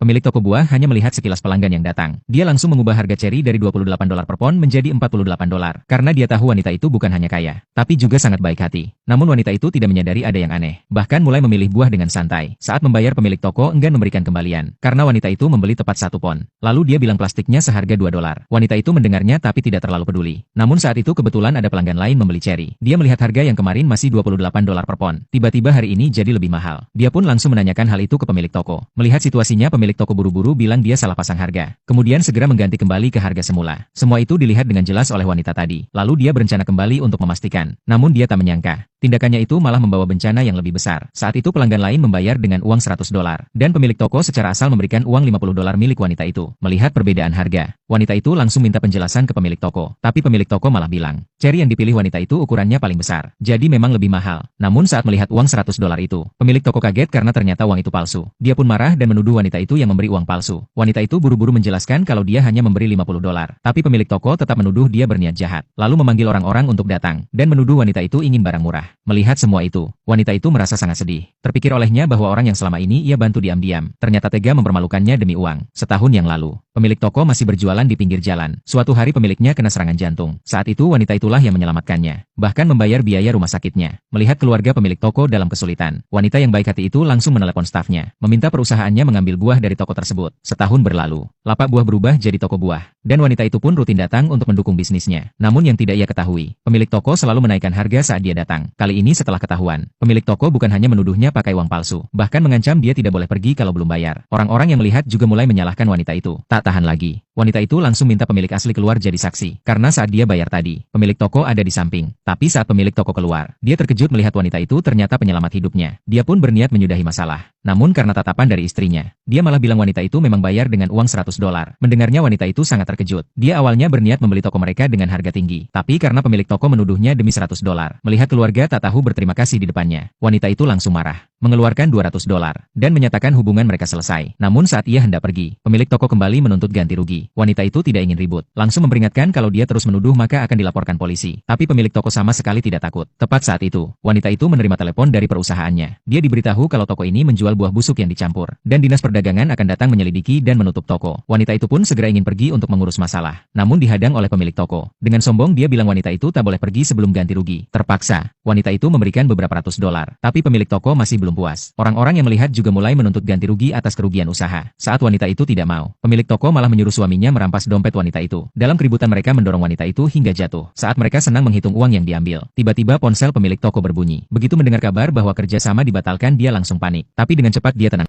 Pemilik toko buah hanya melihat sekilas pelanggan yang datang. Dia langsung mengubah harga ceri dari $28 per pon menjadi $48. Karena dia tahu wanita itu bukan hanya kaya, tapi juga sangat baik hati. Namun wanita itu tidak menyadari ada yang aneh. Bahkan mulai memilih buah dengan santai. Saat membayar, pemilik toko enggan memberikan kembalian. Karena wanita itu membeli tepat 1 pon. Lalu dia bilang plastiknya seharga $2. Wanita itu mendengarnya tapi tidak terlalu peduli. Namun saat itu kebetulan ada pelanggan lain membeli ceri. Dia melihat harga yang kemarin masih $28 per pon. Tiba-tiba hari ini jadi lebih mahal. Dia pun langsung menanyakan hal itu ke pemilik toko. Melihat situasinya, pemilik toko buru-buru bilang dia salah pasang harga. Kemudian segera mengganti kembali ke harga semula. Semua itu dilihat dengan jelas oleh wanita tadi. Lalu dia berencana kembali untuk memastikan. Namun dia tak menyangka. Tindakannya itu malah membawa bencana yang lebih besar. Saat itu pelanggan lain membayar dengan uang $100. Dan pemilik toko secara asal memberikan uang $50 milik wanita itu. Melihat perbedaan harga, wanita itu langsung minta penjelasan ke pemilik toko. Tapi pemilik toko malah bilang, ceri yang dipilih wanita itu ukurannya paling besar. Jadi memang lebih mahal. Namun saat melihat uang $100 itu, pemilik toko kaget karena ternyata uang itu palsu. Dia pun marah dan menuduh wanita itu yang memberi uang palsu. Wanita itu buru-buru menjelaskan kalau dia hanya memberi $50. Tapi pemilik toko tetap menuduh dia berniat jahat. Lalu memanggil orang-orang untuk datang dan menuduh wanita itu ingin barang murah. Melihat semua itu, wanita itu merasa sangat sedih. Terpikir olehnya bahwa orang yang selama ini ia bantu diam-diam, ternyata tega mempermalukannya demi uang. Setahun yang lalu, pemilik toko masih berjualan di pinggir jalan. Suatu hari pemiliknya kena serangan jantung. Saat itu wanita itulah yang menyelamatkannya, bahkan membayar biaya rumah sakitnya. Melihat keluarga pemilik toko dalam kesulitan, wanita yang baik hati itu langsung menelepon stafnya, meminta perusahaannya mengambil buah dari toko tersebut. Setahun berlalu, lapak buah berubah jadi toko buah, dan wanita itu pun rutin datang untuk mendukung bisnisnya. Namun yang tidak ia ketahui, pemilik toko selalu menaikkan harga saat dia datang. Kali ini setelah ketahuan, pemilik toko bukan hanya menuduhnya pakai uang palsu, bahkan mengancam dia tidak boleh pergi kalau belum bayar. Orang-orang yang melihat juga mulai menyalahkan wanita itu. Tak tahan lagi, wanita itu langsung minta pemilik asli keluar jadi saksi. Karena saat dia bayar tadi, pemilik toko ada di samping. Tapi saat pemilik toko keluar, dia terkejut melihat wanita itu ternyata penyelamat hidupnya. Dia pun berniat menyudahi masalah. Namun karena tatapan dari istrinya, dia malah bilang wanita itu memang bayar dengan uang $100. Mendengarnya wanita itu sangat terkejut. Dia awalnya berniat membeli toko mereka dengan harga tinggi. Tapi karena pemilik toko menuduhnya demi $100, melihat keluarga tak tahu berterima kasih di depannya, wanita itu langsung marah, mengeluarkan $200 dan menyatakan hubungan mereka selesai. Namun saat ia hendak pergi, pemilik toko kembali menuntut ganti rugi. Wanita itu tidak ingin ribut, langsung memperingatkan kalau dia terus menuduh maka akan dilaporkan polisi. Tapi pemilik toko sama sekali tidak takut. Tepat saat itu, wanita itu menerima telepon dari perusahaannya. Dia diberitahu kalau toko ini menjual buah busuk yang dicampur, dan dinas perdagangan akan datang menyelidiki dan menutup toko. Wanita itu pun segera ingin pergi untuk mengurus masalah, namun dihadang oleh pemilik toko. Dengan sombong dia bilang wanita itu tak boleh pergi sebelum ganti rugi. Terpaksa, wanita itu memberikan beberapa ratus dolar, tapi pemilik toko masih belum puas. Orang-orang yang melihat juga mulai menuntut ganti rugi atas kerugian usaha. Saat wanita itu tidak mau, pemilik toko malah menyuruh suaminya merampas dompet wanita itu. Dalam keributan mereka mendorong wanita itu hingga jatuh. Saat mereka senang menghitung uang yang diambil, tiba-tiba ponsel pemilik toko berbunyi. Begitu mendengar kabar bahwa kerjasama dibatalkan, dia langsung panik. Tapi dengan cepat dia tenang.